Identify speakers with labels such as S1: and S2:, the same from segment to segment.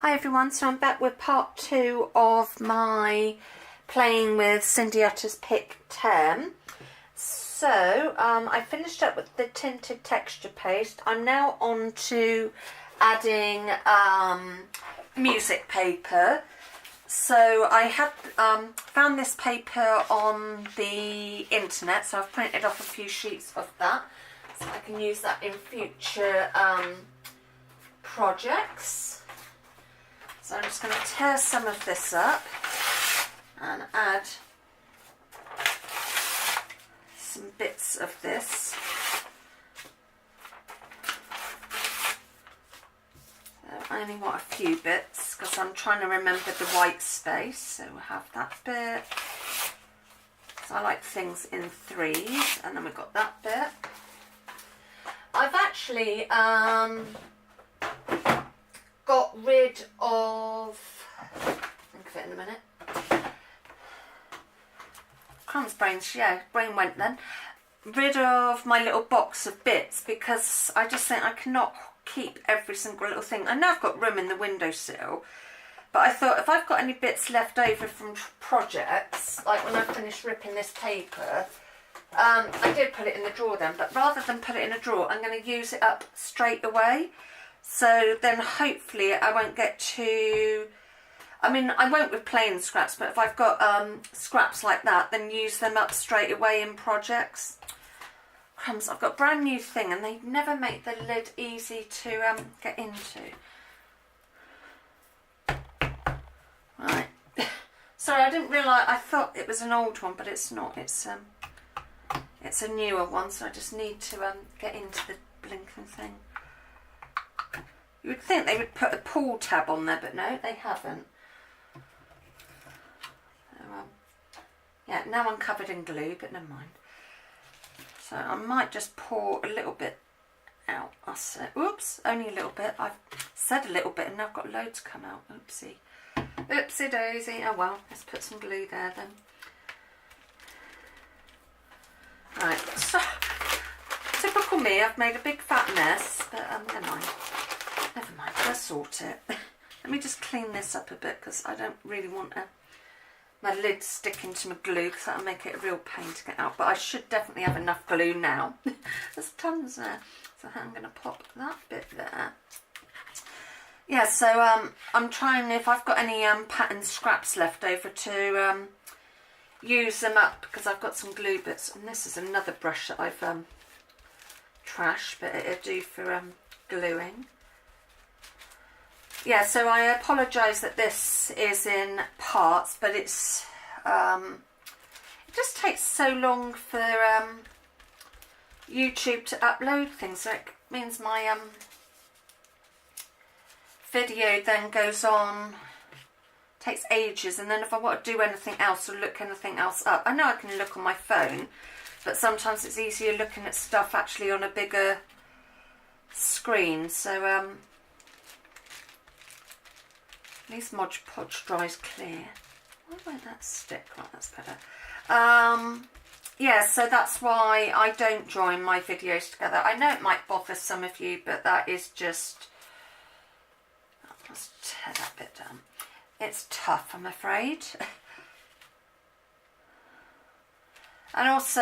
S1: Hi everyone, so I'm back with part 2 of my playing with Cindy Utter's Pick term. So I finished up with the tinted texture paste. I'm now on to adding music paper. So I had found this paper on the internet, so I've printed off a few sheets of that so I can use that in future projects. So I'm just going to tear some of this up and add some bits of this. So I only want a few bits because I'm trying to remember the white space. So we'll have that bit. So I like things in threes, and then we've got that bit. I've actually got rid of, think of it in a minute, crumbs, brains, yeah, brain went then, rid of my little box of bits because I just think I cannot keep every single little thing. I know I've got room in the windowsill, but I thought if I've got any bits left over from projects, like when I finished ripping this paper, I did put it in the drawer then, but rather than put it in a drawer, I'm going to use it up straight away. So then hopefully I won't get too, I mean I won't with plain scraps, but if I've got scraps like that, then use them up straight away in projects. Crumbs, I've got a brand new thing and they never make the lid easy to get into. Right, sorry, I didn't realise, I thought it was an old one, but it's not, it's a newer one, so I just need to get into the blinking thing. You would think they would put a pull tab on there, but no, they haven't. So, yeah, now I'm covered in glue, but never mind. So I might just pour a little bit out. I said, oops, only a little bit. I've said a little bit and now I've got loads come out. Oopsie. Oopsie daisy. Oh well, let's put some glue there then. Right, so typical me, I've made a big fat mess, but never mind. Never mind, I'll sort it. Let me just clean this up a bit because I don't really want my lid sticking to my glue because that'll make it a real pain to get out. But I should definitely have enough glue now. There's tons there. So I'm going to pop that bit there. Yeah, so I'm trying, if I've got any pattern scraps left over, to use them up because I've got some glue bits. And this is another brush that I've trashed, but it'll do for gluing. Yeah, so I apologise that this is in parts, but it's it just takes so long for YouTube to upload things, so it means my video then goes on, takes ages, and then if I want to do anything else or look anything else up, I know I can look on my phone, but sometimes it's easier looking at stuff actually on a bigger screen. So at least Mod Podge dries clear. Why won't that stick? Right, that's better. Yeah, so that's why I don't join my videos together. I know it might bother some of you, but that is just... Let's tear that bit down. It's tough, I'm afraid. And also,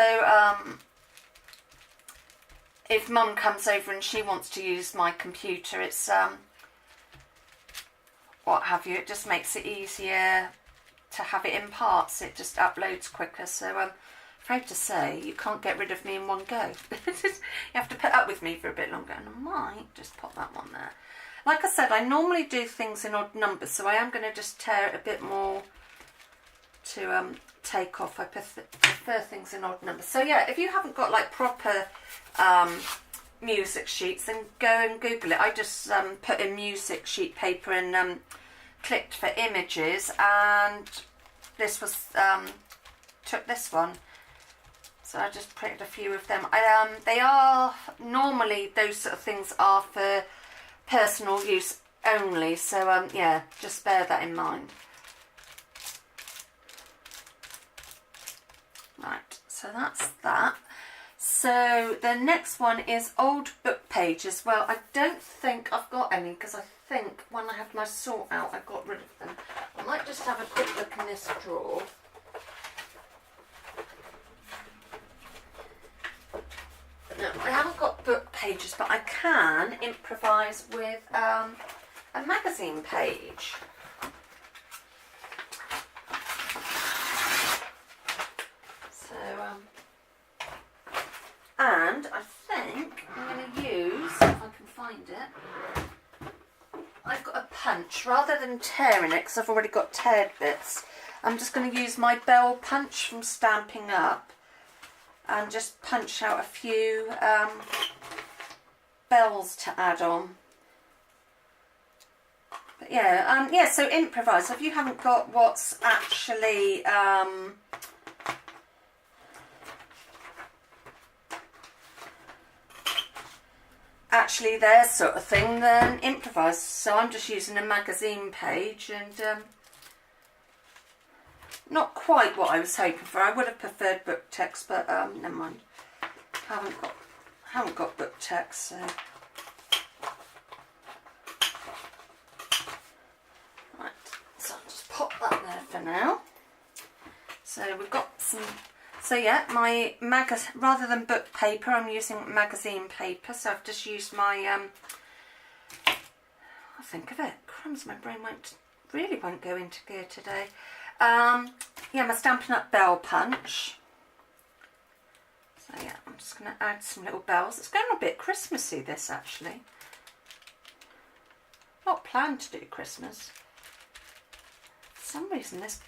S1: if Mum comes over and she wants to use my computer, it's... what have you, it just makes it easier to have it in parts. It just uploads quicker. So I'm afraid to say you can't get rid of me in one go. You have to put up with me for a bit longer, and I might just pop that one there. Like I said, I normally do things in odd numbers, so I am going to just tear it a bit more to take off. I prefer things in odd numbers. So yeah, if you haven't got like proper music sheets, then go and Google it. I just put in music sheet paper and clicked for images, and this was took this one, so I just printed a few of them. They are normally, those sort of things are for personal use only, so yeah, just bear that in mind. Right, so that's that. So the next one is old book pages. Well, I don't think I've got any because I think when I had my sort out, I got rid of them. I might just have a quick look in this drawer. No, I haven't got book pages, but I can improvise with a magazine page. So, and I think I'm going to use, if I can find it, I've got a punch. Rather than tearing it, because I've already got teared bits, I'm just going to use my bell punch from Stamping Up and just punch out a few bells to add on. But yeah, yeah, so improvise. If you haven't got what's actually their sort of thing, then improvise. So I'm just using a magazine page, and not quite what I was hoping for. I would have preferred book text, but never mind. Haven't got book text, so. Right, so I'll just pop that there for now. So we've got some. So yeah, my rather than book paper, I'm using magazine paper. So I've just used my I'll think of it. Crumbs, my brain really won't go into gear today. Yeah, my Stampin' Up bell punch. So yeah, I'm just going to add some little bells. It's going a bit Christmassy, this actually. Not planned to do Christmas. For some reason this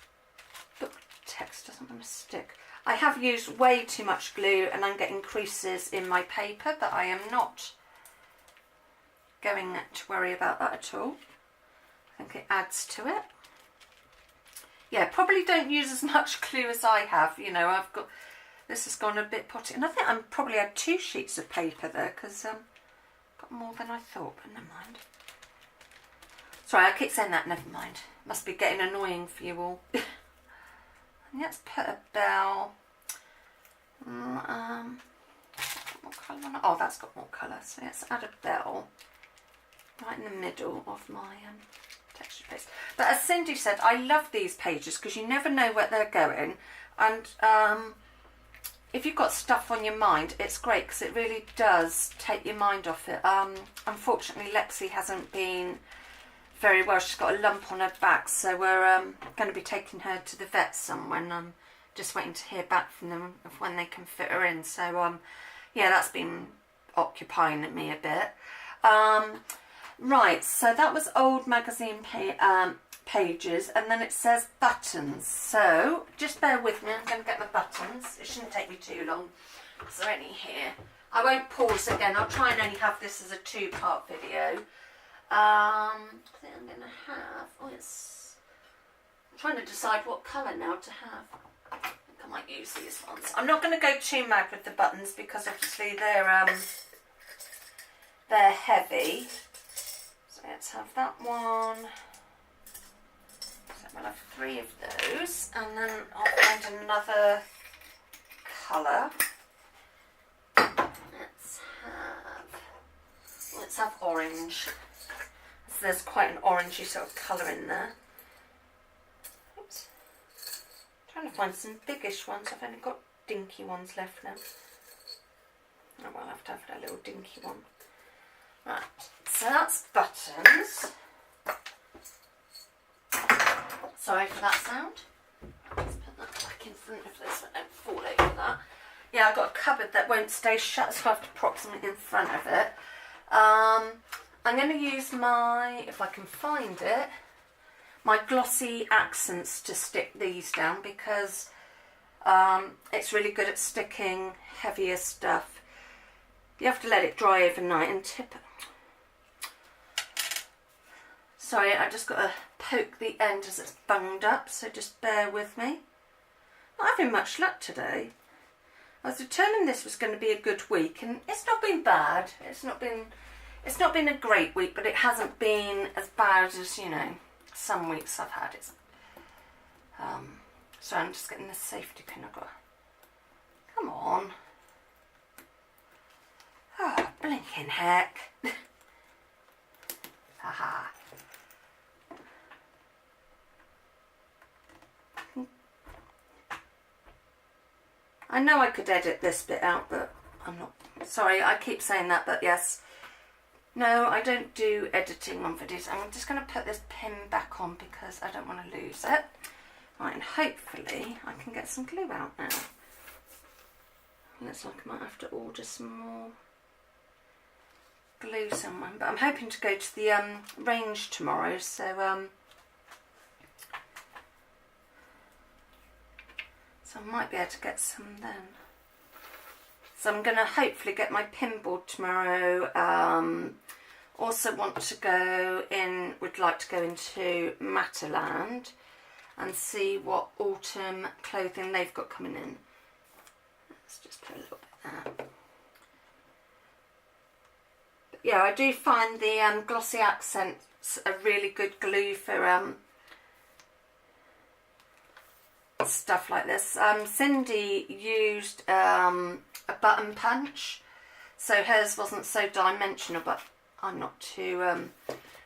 S1: book text doesn't want to stick. I have used way too much glue and I'm getting creases in my paper, but I am not going to worry about that at all. I think it adds to it. Yeah, probably don't use as much glue as I have. You know, this has gone a bit potty. And I think I probably had 2 sheets of paper there because got more than I thought, but never mind. Sorry, I keep saying that, never mind. Must be getting annoying for you all. And let's put a bell. What colour on it? Oh, that's got more colour. So let's add a bell right in the middle of my texture paste. But as Cindy said, I love these pages because you never know where they're going. And if you've got stuff on your mind, it's great because it really does take your mind off it. Unfortunately, Lexi hasn't been very well. She's got a lump on her back, so we're going to be taking her to the vet somewhere, and I'm just waiting to hear back from them of when they can fit her in. So yeah, that's been occupying me a bit. Right, so that was old magazine pages, and then it says buttons. So just bear with me, I'm going to get my buttons. It shouldn't take me too long because they're only here. I won't pause again. I'll try and only have this as a 2-part video. I think I'm going to have, I'm trying to decide what colour now to have. I think I might use these ones. I'm not going to go too mad with the buttons because obviously they're heavy. So let's have that one. So we'll have 3 of those, and then I'll find another colour. Let's have orange. So there's quite an orangey sort of colour in there. Oops. Trying to find some biggish ones. I've only got dinky ones left now. Oh, well, I'll have to have a little dinky one. Right, so that's buttons. Sorry for that sound. Let's put that back in front of this so I don't fall over that. Yeah, I've got a cupboard that won't stay shut, so I have to prop something in front of it. I'm going to use my, if I can find it, my glossy accents to stick these down because it's really good at sticking heavier stuff. You have to let it dry overnight and tip it. Sorry, I just got to poke the end as it's bunged up, so just bear with me. Not having much luck today. I was determined this was going to be a good week, and it's not been bad. It's not been a great week, but it hasn't been as bad as, you know, some weeks I've had. So I'm just getting the safety pin. I've got. Come on. Oh, blinking heck. Haha. I know I could edit this bit out, but I'm not. Sorry, I keep saying that, but yes. No, I don't do editing on videos. I'm just going to put this pin back on because I don't want to lose it. Right, and hopefully I can get some glue out now. Looks like I might have to order some more glue somewhere. But I'm hoping to go to the range tomorrow, so I might be able to get some then. So I'm going to hopefully get my pinboard tomorrow. Also want to go in, would like to go into Matterland and see what autumn clothing they've got coming in. Let's just put a little bit there. But yeah, I do find the glossy accents a really good glue for stuff like this. Cindy used a button punch, so hers wasn't so dimensional, but I'm not too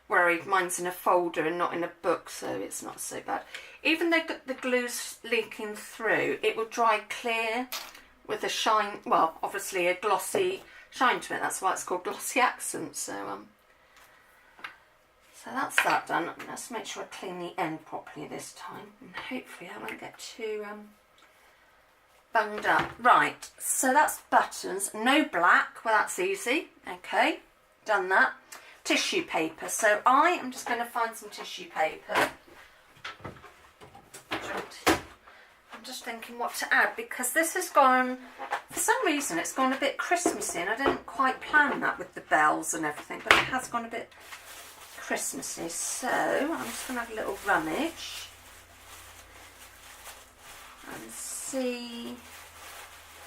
S1: worried. Mine's in a folder and not in a book, so it's not so bad. Even though the glue's leaking through, it will dry clear with a shine, well, obviously a glossy shine to it. That's why it's called glossy accent. So that's that done. Let's make sure I clean the end properly this time, and hopefully I won't get too bunged up. Right, so that's buttons. No black. Well, that's easy. Okay, done that. Tissue paper. So I am just going to find some tissue paper. I'm just thinking what to add, because this has gone, for some reason it's gone a bit Christmassy, and I didn't quite plan that with the bells and everything, but it has gone a bit Christmassy. So I'm just going to have a little rummage and see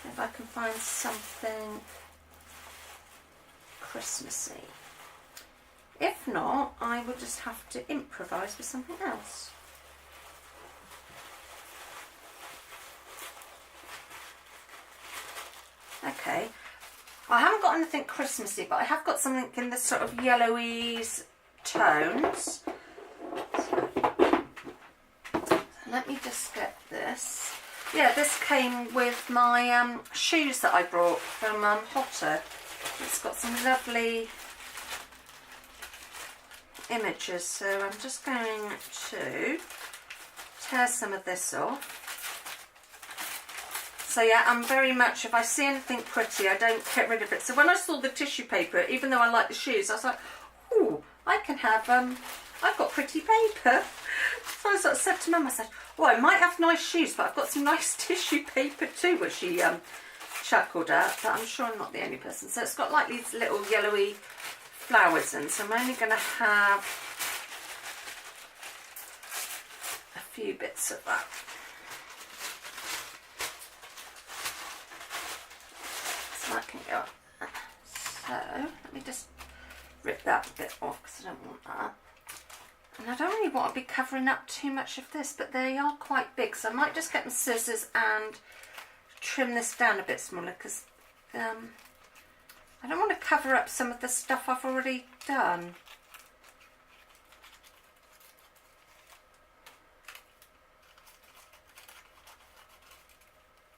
S1: if I can find something Christmassy. If not, I will just have to improvise with something else. Okay, I haven't got anything Christmassy, but I have got something in the sort of yellowy tones. So let me just get this. Yeah, this came with my shoes that I brought from Hotter. It's got some lovely images, so I'm just going to tear some of this off. So yeah, I'm very much, if I see anything pretty, I don't get rid of it. So when I saw the tissue paper, even though I like the shoes, I was like, oh, I can have, I've got pretty paper. So I sort of said to Mum, I said, oh, I might have nice shoes, but I've got some nice tissue paper too, which she chuckled at, but I'm sure I'm not the only person. So it's got like these little yellowy flowers in, so I'm only going to have a few bits of that. So that can go up there. So let me just rip that bit off because I don't want that. And I don't really want to be covering up too much of this, but they are quite big, so I might just get some scissors and trim this down a bit smaller, because I don't want to cover up some of the stuff I've already done.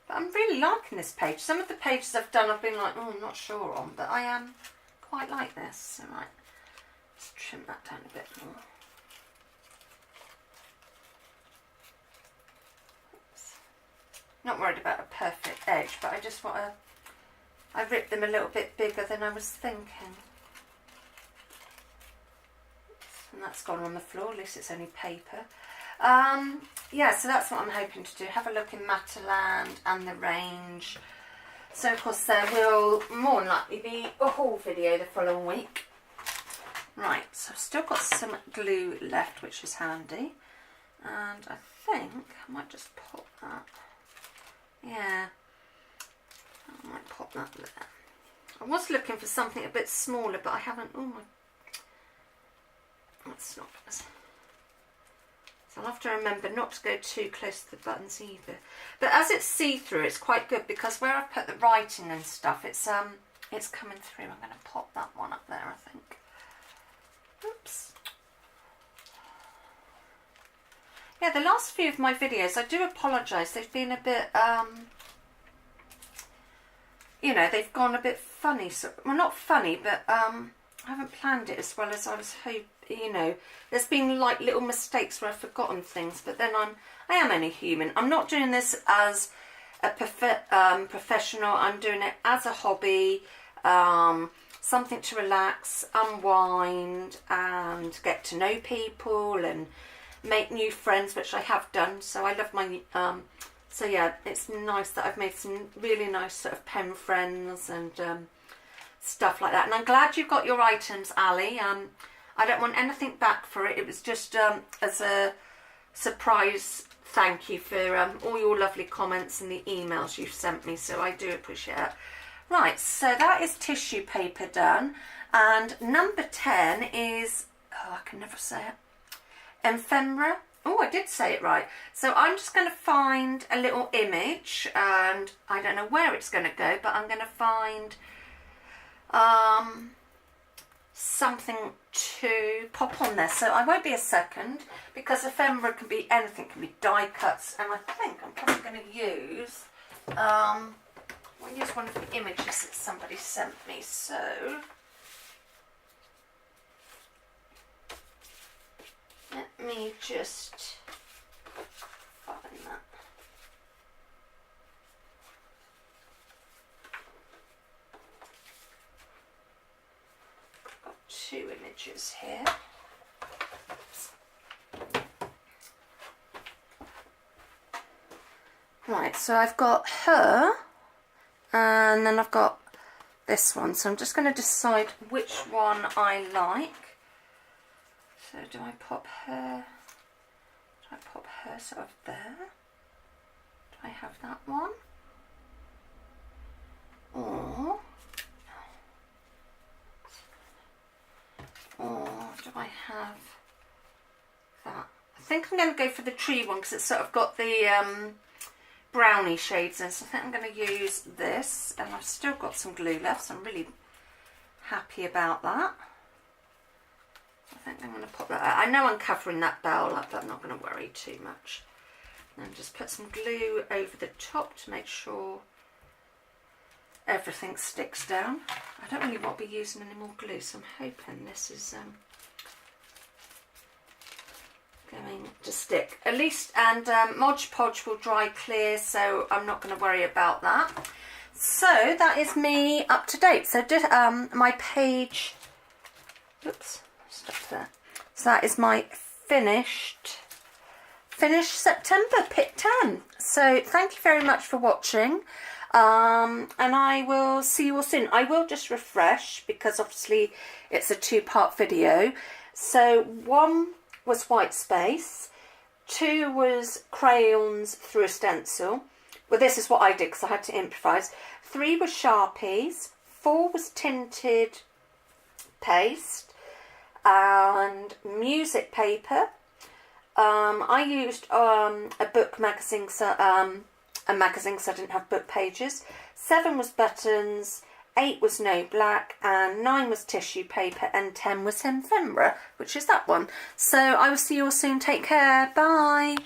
S1: But I'm really liking this page. Some of the pages I've done I've been like, oh, I'm not sure on, but I am quite like this. So I might just trim that down a bit more. Oops. Not worried about a perfect edge, but I just want to, I ripped them a little bit bigger than I was thinking. And that's gone on the floor, at least it's only paper. Yeah, so that's what I'm hoping to do. Have a look in Matterland and the range. So of course there will more than likely be a haul video the following week. Right, so I've still got some glue left, which is handy. And I think I might just pop that. Yeah, I might pop that there. I was looking for something a bit smaller, but I haven't. Oh my, that's not. So I'll have to remember not to go too close to the buttons either. But as it's see-through, it's quite good, because where I've put the writing and stuff, it's coming through. I'm going to pop that one up there, I think. Oops. Yeah, the last few of my videos, I do apologise, they've been a bit, you know, they've gone a bit funny. So, well, not funny, but I haven't planned it as well as I was hoping. You know, there's been like little mistakes where I've forgotten things, but then I am only human. I'm not doing this as a professional. I'm doing it as a hobby, something to relax, unwind, and get to know people and make new friends, which I have done. So I love my so yeah, it's nice that I've made some really nice sort of pen friends and stuff like that. And I'm glad you've got your items, Ali. I don't want anything back for it. It was just as a surprise thank you for all your lovely comments and the emails you've sent me. So I do appreciate it. Right, so that is tissue paper done. And number 10 is, oh, I can never say it, ephemera. Oh, I did say it right. So I'm just going to find a little image, and I don't know where it's going to go, but I'm going to find something to pop on there. So I won't be a second, because ephemera can be anything, can be die cuts, and I think I'm probably going to use I'll use one of the images that somebody sent me. So let me just find that. I've got two images here. Oops. Right, so I've got her, and then I've got this one. So I'm just going to decide which one I like. So do I pop her? Do I pop her sort of there? Do I have that one? Or do I have that? I think I'm going to go for the tree one because it's sort of got the brownie shades in. So I think I'm going to use this, and I've still got some glue left, so I'm really happy about that. I think I'm going to pop that out. I know I'm covering that bowl up, but I'm not going to worry too much. And just put some glue over the top to make sure everything sticks down. I don't really want to be using any more glue, so I'm hoping this is going to stick. At least, and Mod Podge will dry clear, so I'm not going to worry about that. So that is me up to date. So did my page, oops, stop there. So that is my finished September Pick 10. So thank you very much for watching. And I will see you all soon. I will just refresh because obviously it's a two-part video. So 1 was white space, 2 was crayons through a stencil. Well, this is what I did because I had to improvise. 3 was Sharpies, 4 was tinted paste and music paper. I used a book magazine, so a magazine, so I didn't have book pages. 7 was buttons, 8 was no black, and 9 was tissue paper, and 10 was ephemera, which is that one. So I will see you all soon. Take care. Bye.